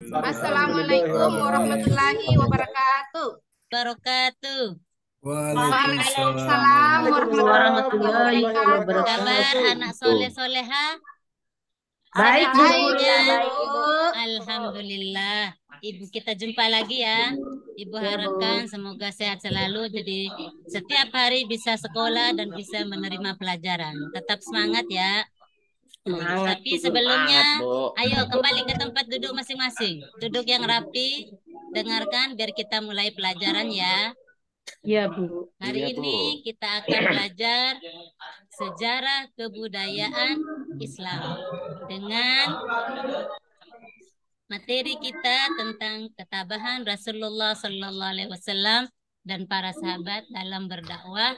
Assalamualaikum warahmatullahi wabarakatuh. Waalaikumsalam warahmatullahi wabarakatuh. Kabar anak soleh soleha? Baik, Bu. Baik, Bu. Alhamdulillah. Ibu, kita jumpa lagi ya. Ibu harapkan semoga sehat selalu. Jadi setiap hari bisa sekolah dan bisa menerima pelajaran. Tetap semangat ya. Semangat, Tapi sebelumnya, ayo kembali ke tempat duduk masing-masing. Duduk yang rapi, dengarkan biar kita mulai pelajaran ya. Iya, Bu. Hari ini kita akan belajar sejarah kebudayaan Islam dengan materi kita tentang ketabahan Rasulullah Sallallahu Alaihi Wasallam dan para sahabat dalam berdakwah,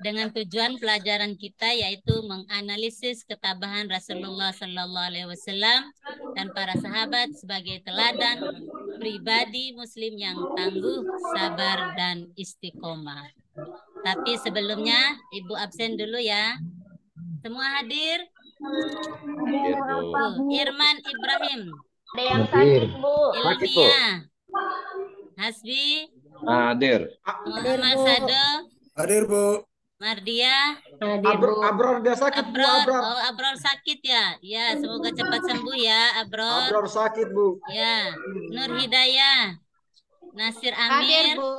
dengan tujuan pelajaran kita yaitu menganalisis ketabahan Rasulullah Sallallahu Alaihi Wasallam dan para sahabat sebagai teladan pribadi Muslim yang tangguh, sabar dan istiqomah. Tapi sebelumnya Ibu absen dulu ya. Semua hadir? Irman Ibrahim. Ada yang sakit, Bu. Ilmiah. Hasbi. Hadir. Muhammad Sado. Hadir, Bu. Mardia. Abror dia sakit, Bu. Abror sakit ya. Ya, semoga cepat sembuh ya, Abror. Abror sakit, Bu. Ya. Nur Hidayah. Nasir Hadir, Amir. Bu.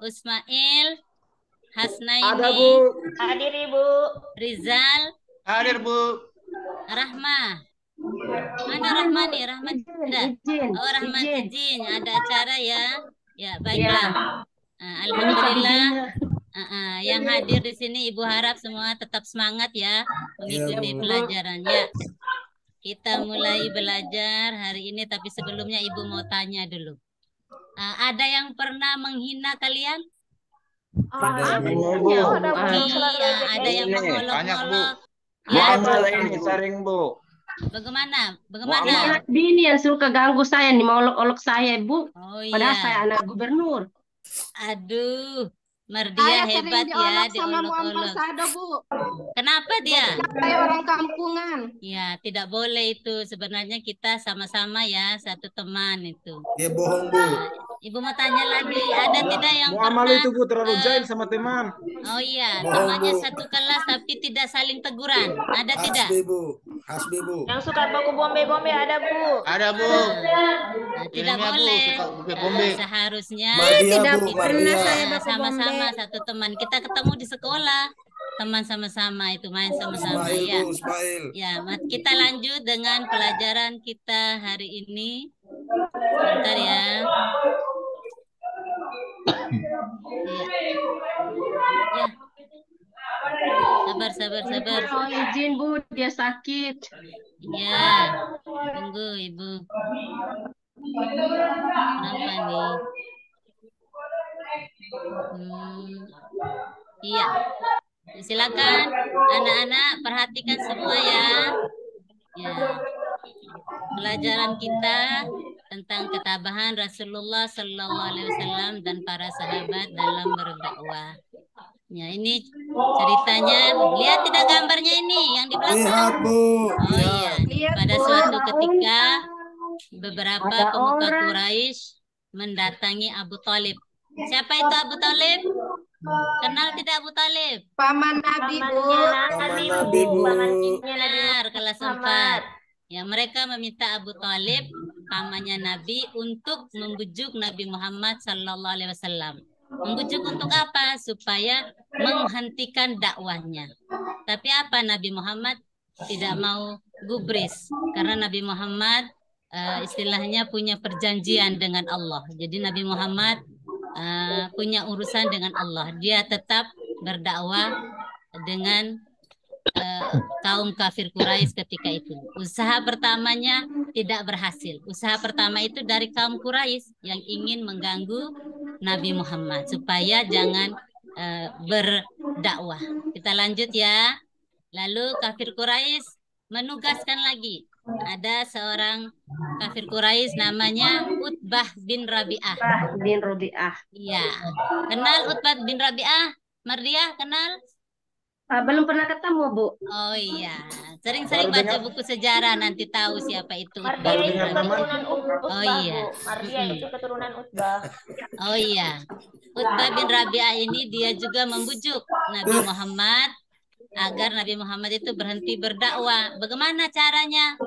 Usmail. Hasnaini. Ada, Bu. Hadir, Ibu. Rizal. Hadir, Bu. Rahma. Mana Rahma nih? Rahma tidak? Oh, Rahma izin. Ada acara ya. Ya, baiklah. Alhamdulillah. Yang hadir di sini Ibu harap semua tetap semangat ya mengikuti pelajarannya. Kita mulai belajar hari ini, tapi sebelumnya Ibu mau tanya dulu. Ada yang pernah menghina kalian? Ada, Bu. Ada yang mengolok-olok. Muamalah ini sering, Bu. Bagaimana? Bini yang suka ganggu saya, nih olok-olok saya, Bu. Oh Padahal iya. saya anak gubernur. Aduh, Mardia hebat ya diolok-olok. Bu. Kenapa dia? Kayak orang kampungan. Ya, tidak boleh itu. Sebenarnya kita sama-sama ya, satu teman itu. Dia bohong, Bu. Ibu mau tanya lagi, ada tidak yang Muamal pernah? itu, Bu, terlalu jail sama teman. Oh iya, Bohong, temannya Bu. satu kelas tapi tidak saling teguran. Ada tidak? Hasbi, Bu. Yang suka baku bombe-bombe ada, Bu. Ada, Bu. Tidak Ininya, Bu, boleh. suka bombe. Seharusnya Tidak pernah saya sama-sama satu teman. Kita ketemu di sekolah, teman sama-sama itu main sama-sama ya. Ismail. Ya, kita lanjut dengan pelajaran kita hari ini. Sebentar ya. Ya. Sabar. Oh, izin, Bu, dia sakit. Ya, tunggu Ibu. Kenapa nih? Iya. Silakan anak-anak perhatikan semua ya. Ya. Pelajaran kita tentang ketabahan Rasulullah Sallallahu Alaihi Wasallam dan para sahabat dalam berdakwah. Ya, ini ceritanya. Lihat tidak gambarnya ini yang di belakang? Lihat, Bu. Oh iya. Pada suatu ketika beberapa pemuka Quraisy mendatangi Abu Talib. Siapa itu Abu Talib? Kenal tidak Abu Talib? Paman Nabi, Bu. Benar, kelas 4. Ya, mereka meminta Abu Talib, pamannya Nabi, untuk membujuk Nabi Muhammad Sallallahu Alaihi Wasallam. Membujuk untuk apa? Supaya menghentikan dakwahnya. Tapi apa, Nabi Muhammad tidak mau gubris, karena Nabi Muhammad istilahnya punya perjanjian dengan Allah. Jadi Nabi Muhammad punya urusan dengan Allah. Dia tetap berdakwah dengan kaum kafir Quraisy ketika itu. Usaha pertamanya tidak berhasil. Usaha pertama itu dari kaum Quraisy yang ingin mengganggu Nabi Muhammad supaya jangan berdakwah. Kita lanjut ya. Lalu kafir Quraisy menugaskan lagi. Ada seorang kafir Quraisy namanya Utbah bin Rabi'ah. Iya. Kenal Utbah bin Rabi'ah? Mardia kenal? Belum pernah ketemu, Bu. Oh iya, Sering-sering Baru baca dengar. buku sejarah nanti tahu siapa itu Utbah Mardia bin itu Rabi'ah. keturunan Utbah, Oh iya. Bu. Mardia itu keturunan Utbah. Oh iya. Utbah bin Rabi'ah ini dia juga membujuk Nabi Muhammad agar Nabi Muhammad itu berhenti berdakwah. Bagaimana caranya?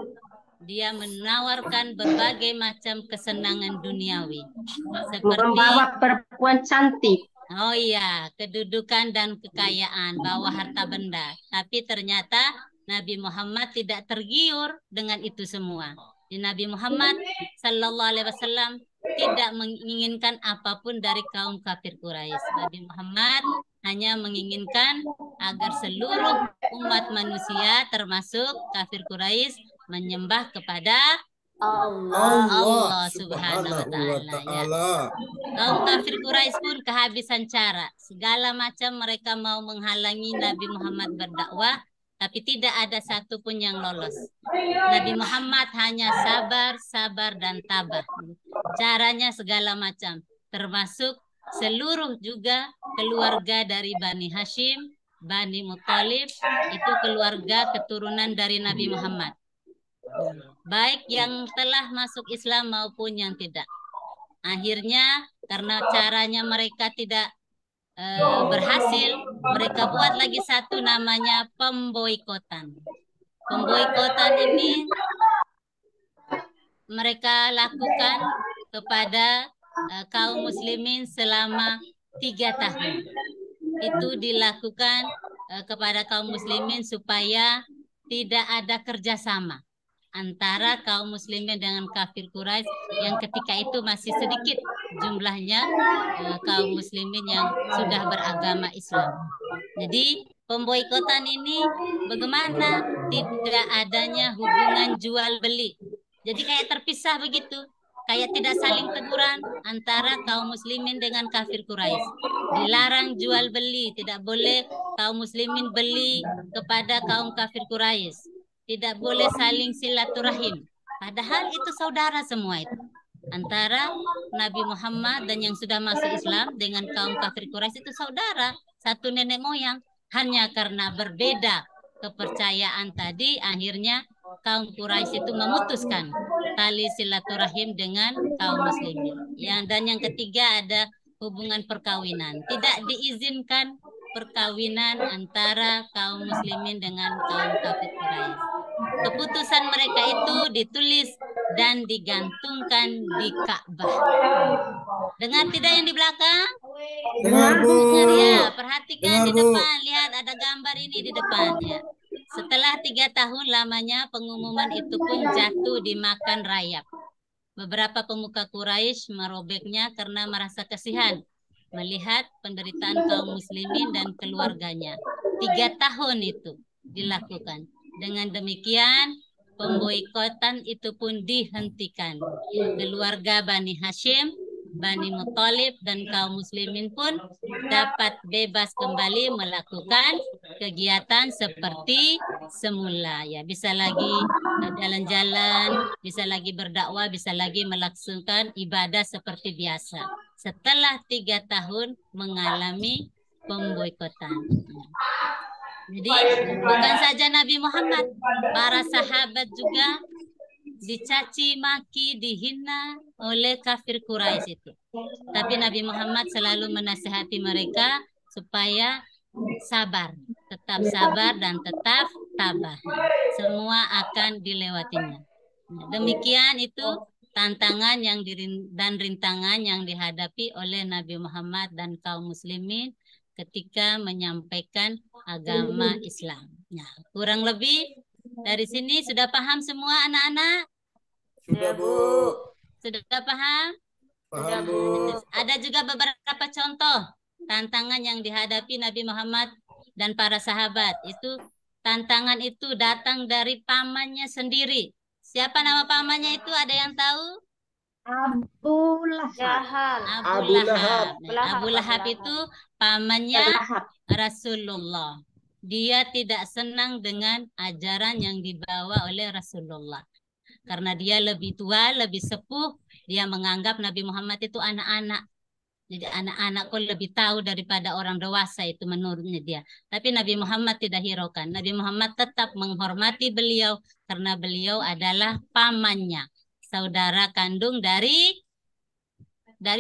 Dia menawarkan berbagai macam kesenangan duniawi. Seperti Membawa perempuan cantik. oh iya, kedudukan dan kekayaan, bawa harta benda. Tapi ternyata Nabi Muhammad tidak tergiur dengan itu semua. Di Nabi Muhammad Sallallahu Alaihi Wasallam tidak menginginkan apapun dari kaum kafir Quraisy. Nabi Muhammad hanya menginginkan agar seluruh umat manusia termasuk kafir Quraisy menyembah kepada Allah Subhanahu wa Ta'ala. Ya. Kaum kafir Quraisy pun kehabisan cara. Segala macam mereka mau menghalangi Nabi Muhammad berdakwah, tapi tidak ada satupun yang lolos. Nabi Muhammad hanya sabar, sabar, dan tabah. Caranya segala macam, termasuk seluruh juga keluarga dari Bani Hashim, Bani Muthalib, itu keluarga keturunan dari Nabi Muhammad. Baik yang telah masuk Islam maupun yang tidak. Akhirnya karena caranya mereka tidak berhasil, mereka buat lagi satu namanya pemboikotan. Pemboikotan ini mereka lakukan kepada kaum muslimin selama 3 tahun. Itu dilakukan kepada kaum muslimin supaya tidak ada kerjasama antara kaum muslimin dengan kafir Quraisy yang ketika itu masih sedikit jumlahnya kaum muslimin yang sudah beragama Islam. Jadi pemboikotan ini bagaimana tidak adanya hubungan jual beli. Jadi kayak terpisah begitu. Kayak tidak saling teguran antara kaum muslimin dengan kafir Quraisy. Dilarang jual beli, tidak boleh kaum muslimin beli kepada kaum kafir Quraisy. Tidak boleh saling silaturahim. Padahal itu saudara semua itu. Antara Nabi Muhammad dan yang sudah masuk Islam dengan kaum kafir Quraisy itu saudara. Satu nenek moyang. Hanya karena berbeda kepercayaan tadi, akhirnya kaum Quraisy itu memutuskan tali silaturahim dengan kaum muslimin. Dan yang ketiga ada hubungan perkawinan. Tidak diizinkan perkawinan antara kaum muslimin dengan kaum kafir Quraisy. Keputusan mereka itu ditulis dan digantungkan di Ka'bah. Dengar tidak yang di belakang? Dengar, Bu. Dengar ya, perhatikan Dengar, di Bu. depan. Lihat ada gambar ini di depan ya. Setelah 3 tahun lamanya pengumuman itu pun jatuh dimakan rayap. Beberapa pemuka Quraisy merobeknya karena merasa kasihan melihat penderitaan kaum muslimin dan keluarganya. 3 tahun itu dilakukan. Dengan demikian pemboikotan itu pun dihentikan. Keluarga Bani Hashim, Bani Muthalib dan kaum muslimin pun dapat bebas kembali melakukan kegiatan seperti semula ya, bisa lagi jalan-jalan, bisa lagi berdakwah, bisa lagi melaksanakan ibadah seperti biasa setelah 3 tahun mengalami pemboikotan. Jadi bukan saja Nabi Muhammad, para sahabat juga dicaci maki, dihina oleh kafir Quraisy itu. Tapi Nabi Muhammad selalu menasihati mereka supaya sabar, tetap sabar dan tetap tabah. Semua akan dilewatinya. Demikian itu tantangan dan rintangan yang dihadapi oleh Nabi Muhammad dan kaum muslimin ketika menyampaikan agama Islam. Nah, kurang lebih dari sini sudah paham semua anak-anak? Sudah, Bu. Sudah paham? Paham, Bu. Ada juga beberapa contoh tantangan yang dihadapi Nabi Muhammad dan para sahabat. Itu tantangan itu datang dari pamannya sendiri. Siapa nama pamannya itu? Ada yang tahu? Abu Lahab. Jahan. Abu Lahab. Abu Lahab itu pamannya Rasulullah. Dia tidak senang dengan ajaran yang dibawa oleh Rasulullah. Karena dia lebih tua, lebih sepuh, dia menganggap Nabi Muhammad itu anak-anak. Jadi anak-anakku lebih tahu daripada orang dewasa itu menurutnya dia. Tapi Nabi Muhammad tidak hiraukan. Nabi Muhammad tetap menghormati beliau karena beliau adalah pamannya, saudara kandung dari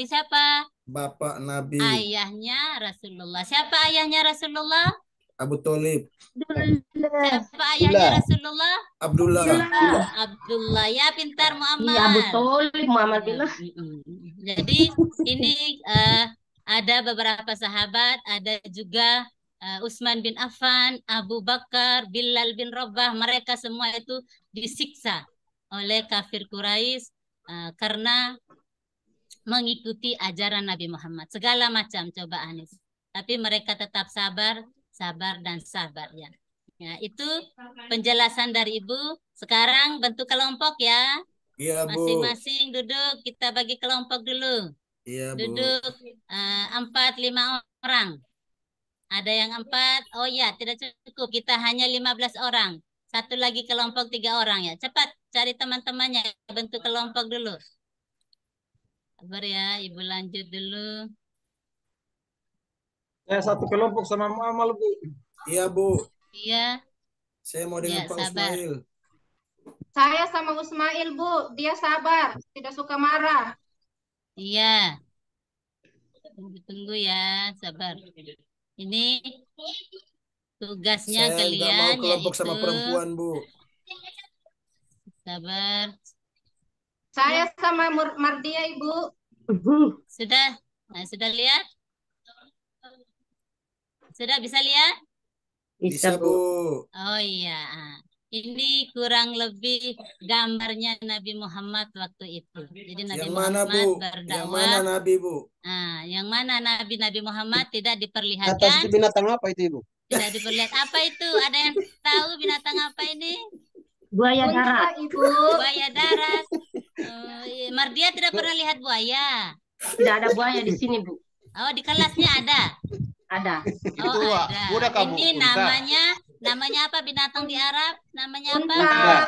siapa? Bapak Nabi Ayahnya Rasulullah. Siapa ayahnya Rasulullah? Abu Thalib, Siapa ayahnya Rasulullah? Abdullah. Abdullah. Ya, pintar Muhammad. Iya betul, Muhammad Ya, bilang. Jadi ini ada beberapa sahabat, ada juga Utsman bin Affan, Abu Bakar, Bilal bin Rabah, mereka semua itu disiksa oleh kafir Quraisy karena mengikuti ajaran Nabi Muhammad. Segala macam cobaan itu. Tapi mereka tetap sabar dan sabar ya. Ya, itu penjelasan dari Ibu. Sekarang bentuk kelompok ya. Iya, Bu. Masing-masing duduk, kita bagi kelompok dulu. Iya, Bu. Duduk 4-5 orang. Ada yang 4, oh ya tidak cukup, kita hanya 15 orang. Satu lagi kelompok 3 orang ya. Cepat cari teman-temannya, bentuk kelompok dulu. Sabar ya, Ibu lanjut dulu. Saya satu kelompok sama Muamal, Bu. Iya, Bu. Iya, Saya mau dengan Ya, Pak sabar. Ismail. Saya sama Ismail, Bu. Dia sabar, tidak suka marah. iya. Tunggu ya, sabar. Ini tugasnya Saya nggak mau kalian kelompok yaitu sama perempuan, Bu. sabar. Saya sama Mardia, Ibu. Sudah? Nah, sudah lihat? Sudah bisa lihat? Bisa, Bu. Oh iya. Ini kurang lebih gambarnya Nabi Muhammad waktu itu. Jadi Nabi Yang mana, Muhammad Bu? Yang berdakwah. mana Nabi, Bu? Yang mana Nabi Muhammad tidak Atas diperlihatkan? itu binatang apa itu, Ibu? Tidak diperlihatkan. Apa itu? Ada yang tahu binatang apa ini? Buaya darat. Unta, Ibu. Buaya darat. Iya. Mardia tidak pernah lihat buaya. Tidak ada buaya di sini, Bu. Oh, di kelasnya ada. Ada. Oh, Itu, Wak. ada. Udah kamu, Ini unta. namanya apa binatang di Arab? Namanya apa? Unta.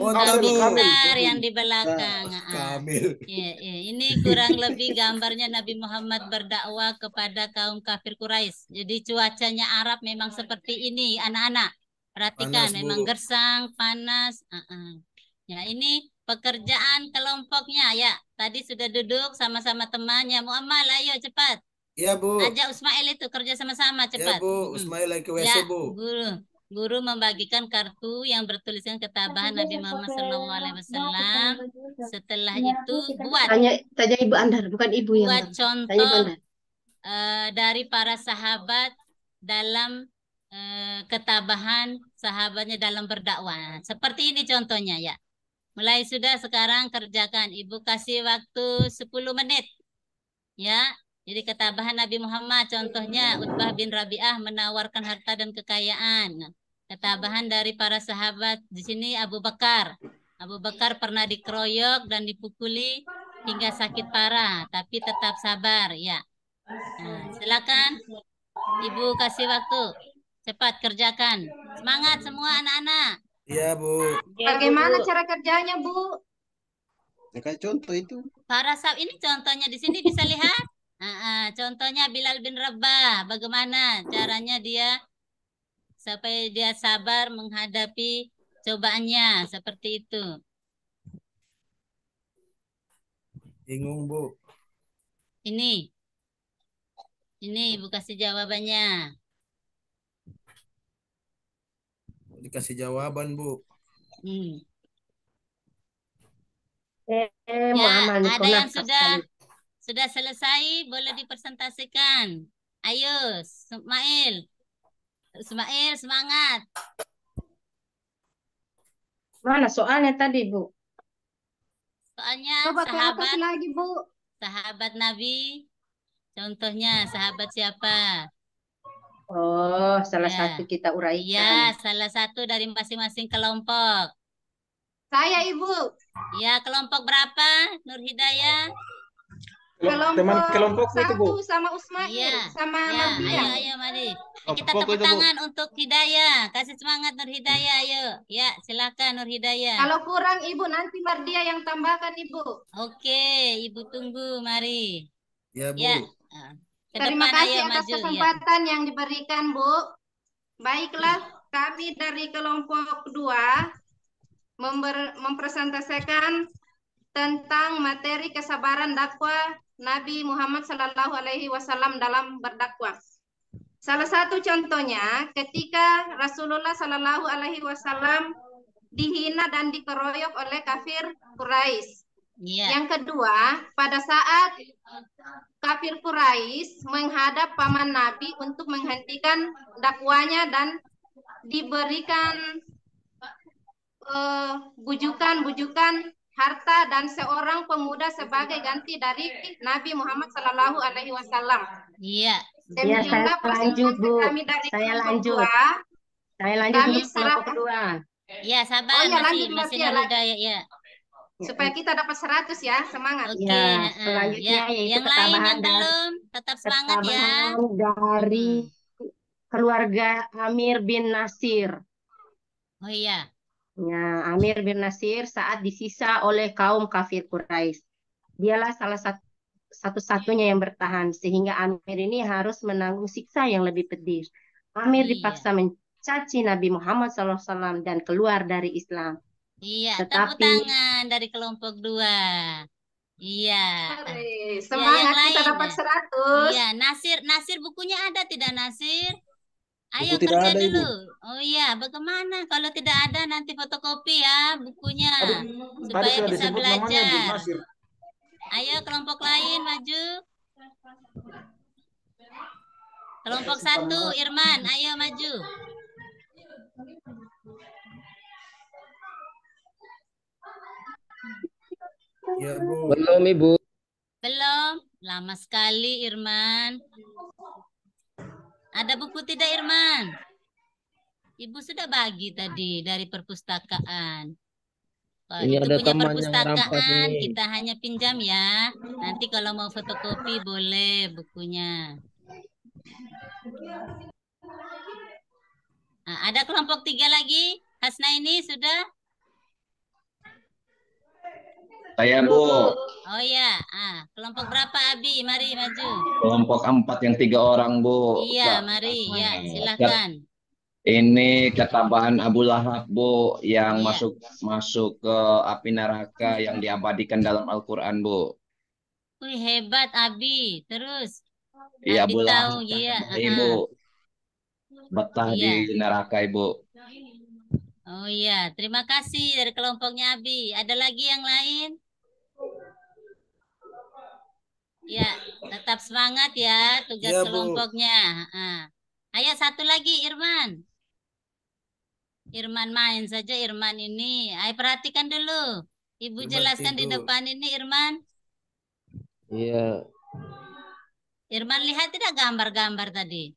Unta Bu. pintar yang di belakang. Kamil. Iya. Ini kurang lebih gambarnya Nabi Muhammad berdakwah kepada kaum kafir Quraisy. Jadi cuacanya Arab memang seperti ini, anak-anak. Perhatikan, Panas, Bu. memang gersang, panas. Ya, ini pekerjaan kelompoknya ya. Tadi sudah duduk sama-sama temannya. Muamal, ayo cepat. Iya, Bu. Ajak Ismail itu kerja sama-sama Iya, cepat. Bu. Ismail lagi ke WC, Ya, Bu. guru membagikan kartu yang bertuliskan ketabahan Nabi Muhammad SAW. Setelah itu buat Tanya Ibu Andar, bukan Ibu yang buat tahu. Tanya Ibu contoh Andar. dari para sahabat dalam ketabahan sahabatnya dalam berdakwah. Seperti ini contohnya ya. Mulai sudah sekarang kerjakan. Ibu kasih waktu 10 menit. Ya. Jadi ketabahan Nabi Muhammad contohnya Utbah bin Rabi'ah menawarkan harta dan kekayaan. Ketabahan dari para sahabat di sini Abu Bakar. Abu Bakar pernah dikeroyok dan dipukuli hingga sakit parah, tapi tetap sabar ya. Nah, silakan Ibu kasih waktu. Cepat kerjakan. Semangat semua anak-anak. Iya, Bu. Bagaimana cara kerjanya, Bu? Ya, kayak contoh itu. Para sahabat ini contohnya di sini bisa lihat. Contohnya Bilal bin Rabah, bagaimana caranya dia supaya dia sabar menghadapi cobaannya seperti itu. Bingung, Bu. Ini Ibu kasih jawabannya. Dikasih jawaban, Bu. Ya, Muamal nih, ada kau yang nakal sudah sekali. selesai, boleh dipresentasikan. Ayo, Ismail semangat. Mana soalnya tadi, Bu? Soalnya Coba ke atas sahabat lagi, Bu. Nabi. Contohnya sahabat siapa? Oh, salah Ya. satu kita uraikan. Iya, salah satu dari masing-masing kelompok. Saya, Ibu. Ya, kelompok berapa? Nur Hidayah? Teman kelompokku itu, Bu. Satu sama Ismail, Iya. sama Ya, Mardia. ayo mari. Kita Kelompok tepuk itu, Bu. tangan untuk Hidayah. Kasih semangat Nur Hidayah, ayo. Ya, silakan Nur Hidayah. Kalau kurang, Ibu, nanti Mardia yang tambahkan, Ibu. Oke, Ibu tunggu, mari. Ya, Bu. Ya. Ke Terima depan kasih ayo atas maju ya. kesempatan yang diberikan, Bu. Baiklah, kami dari kelompok 2 mempresentasikan tentang materi kesabaran dakwah Nabi Muhammad SAW dalam berdakwah. Salah satu contohnya ketika Rasulullah SAW dihina dan dikeroyok oleh kafir Quraisy. Iya. Yang kedua, pada saat kafir Quraisy menghadap paman Nabi untuk menghentikan dakwanya dan diberikan bujukan harta dan seorang pemuda sebagai ganti dari Nabi Muhammad SAW. Iya. Ya, saya Demikianlah lanjut, presentasi Bu. kami dari Saya kelompok lanjut. 2. Saya lanjut Kami untuk kelompok serahkan. kedua. Ya, sabar Oh ya, masih lanjut Mas masih ya, Nurhuda ya. supaya kita dapat 100 ya, semangat. Oke, Ya, heeh. selanjutnya Ya, yaitu yang lain ketabahan yang belum tetap semangat ya. ketabahan dari keluarga Amir bin Nasir. Oh iya. Ya, Amir bin Nasir saat disisa oleh kaum kafir Quraisy. Dialah salah satu-satunya yang bertahan sehingga Amir ini harus menanggung siksa yang lebih pedih. Amir Iya. dipaksa mencaci Nabi Muhammad SAW dan keluar dari Islam. Iya, tepuk Tetapi tangan dari kelompok 2. Iya. Mari, Ya, yang semangat kita lain. dapat 100. Iya, Nasir bukunya ada tidak Nasir? Ayo Buku tidak kerja ada, Ibu. dulu. Oh iya, bagaimana kalau tidak ada nanti fotokopi ya bukunya Tadi supaya sudah bisa disebut namanya, Bu belajar. Nasir. Ayo kelompok lain maju. Kelompok 1 Irman, ayo maju. Ya, Bu. Belum, Ibu. Belum? Lama sekali Irman. Ada buku tidak Irman? Ibu sudah bagi tadi dari perpustakaan. Kalau Ini itu ada punya teman yang rampas perpustakaan, ini. kita hanya pinjam ya. Nanti kalau mau fotokopi boleh bukunya. Nah, ada kelompok 3 lagi? Hasna ini sudah? Saya, Bu. Oh ya, kelompok berapa Abi? Mari maju. Kelompok 4 yang 3 orang, Bu. Iya, mari ya, silakan. Ini ketabahan Abu Lahab, Bu, yang Iya. masuk ke api neraka yang diabadikan dalam Al-Quran, Bu. Wih, hebat Abi. Terus Iya, Abi Abu tahu, Lahab. iya. Ibu betah Iya. di neraka, Ibu. Oh iya, terima kasih dari kelompoknya Abi. Ada lagi yang lain? Ya, tetap semangat ya tugas Ya, Bu. kelompoknya. Ayo satu lagi Irman. Irman main saja Irman ini. Ayo perhatikan dulu. Ibu Irman jelaskan di tidur. depan ini Irman. Iya. Irman lihat tidak gambar-gambar tadi?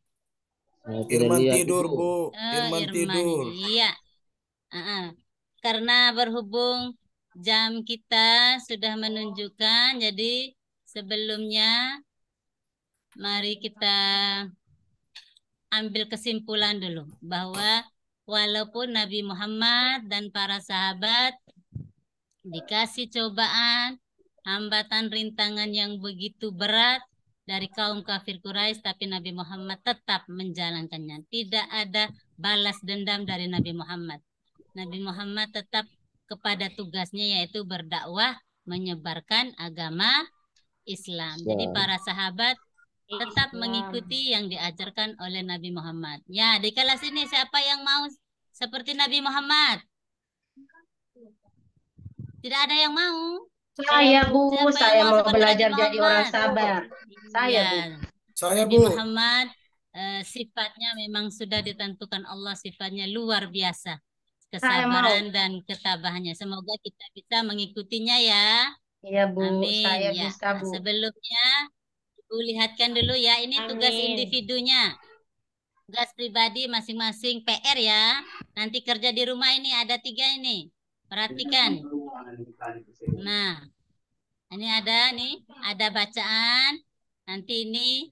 Saya tidak Irman lihat, tidur, Ibu. Bu. Oh, Irman tidur. Iya. Karena berhubung jam kita sudah menunjukkan, jadi sebelumnya mari kita ambil kesimpulan dulu bahwa walaupun Nabi Muhammad dan para sahabat dikasih cobaan, hambatan, rintangan yang begitu berat dari kaum kafir Quraisy, tapi Nabi Muhammad tetap menjalankannya. Tidak ada balas dendam dari Nabi Muhammad. Nabi Muhammad tetap kepada tugasnya yaitu berdakwah, menyebarkan agama Islam. Jadi para sahabat tetap mengikuti yang diajarkan oleh Nabi Muhammad. Ya, di kelas ini siapa yang mau seperti Nabi Muhammad? Tidak ada yang mau? Saya, Bu, Siapa saya yang mau seperti belajar Nabi jadi orang Muhammad? sabar. Saya, Ya, Bu. Saya, Nabi Bu. Muhammad sifatnya memang sudah ditentukan Allah, sifatnya luar biasa. Kesabaran dan ketabahannya. Semoga kita bisa mengikutinya ya. Iya, Bu. Amin. Saya Ya. bisa, Bu. Sebelumnya Ibu lihatkan dulu ya, ini tugas individunya. Tugas pribadi masing-masing PR ya. Nanti kerja di rumah ini ada 3 ini. Perhatikan. Nah, ini ada bacaan. Nanti ini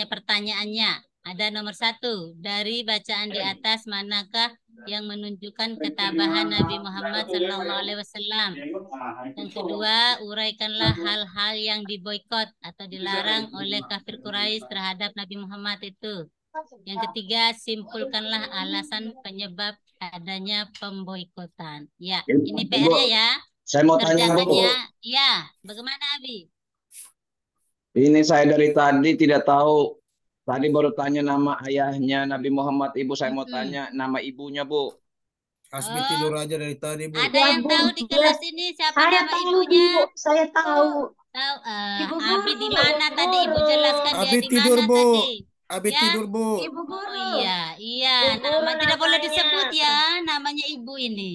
pertanyaannya. Ada nomor 1 dari bacaan di atas, manakah yang menunjukkan ketabahan Nabi Muhammad SAW. Yang kedua, uraikanlah hal-hal yang diboikot atau dilarang oleh kafir Quraisy terhadap Nabi Muhammad itu. Yang ketiga, simpulkanlah alasan penyebab adanya pemboikotan. Ya, ini PR-nya ya. Saya mau tanya, Bu. Kerjakannya, ya. Bagaimana, Abi? Ini saya dari tadi tidak tahu. Tadi baru tanya nama ayahnya Nabi Muhammad. Ibu, saya mau tanya nama ibunya, Bu. Hasbi Oh. tidur aja dari tadi, Bu. Ada yang Bu. tahu di kelas ini siapa Saya nama tahu, ibunya? Bu. Saya tahu. Tahu? Ibu Abi guru. di mana tadi? Ibu jelaskan dia Abi di tidur, mana Bu. tadi? Abi Ya. tidur, Bu. Ibu Oh guru. iya, iya. Ibu Nama tidak boleh namanya. disebut ya. Namanya ibu ini.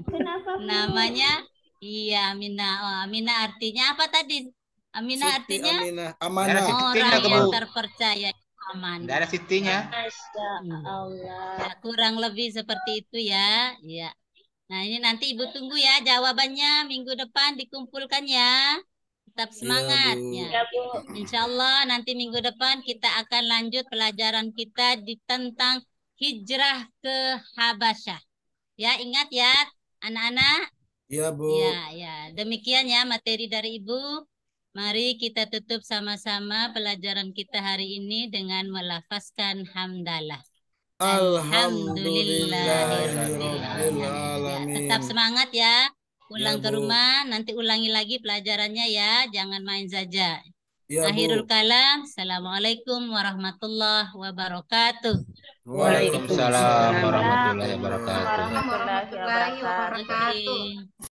Kenapa, Bu? Namanya iya Amina. Oh, Amina artinya apa tadi? Amina Siti artinya Aminah Daerah Amanah. Sitinya orang tuh, yang Bu. terpercaya, aman. Daerah Sitinya. Masya Allah. Ya, kurang lebih seperti itu ya. Ya. Nah, ini nanti Ibu tunggu ya jawabannya minggu depan dikumpulkan ya. Tetap semangat Bu. ya. Ya, Bu. Insya Allah nanti minggu depan kita akan lanjut pelajaran kita tentang hijrah ke Habasyah. Ya, ingat ya anak-anak. Ya, Bu. Ya. Demikian ya materi dari Ibu. Mari kita tutup sama-sama pelajaran kita hari ini dengan melafazkan hamdalah. Alhamdulillahirabbil Ya, alamin. tetap semangat ya. Pulang Ya, ke Bu. rumah, nanti ulangi lagi pelajarannya ya. Jangan main saja. Ya, Akhirul Bu. kalam. Assalamualaikum warahmatullahi wabarakatuh. Waalaikumsalam warahmatullahi wabarakatuh. Warahmatullahi wabarakatuh. Oke.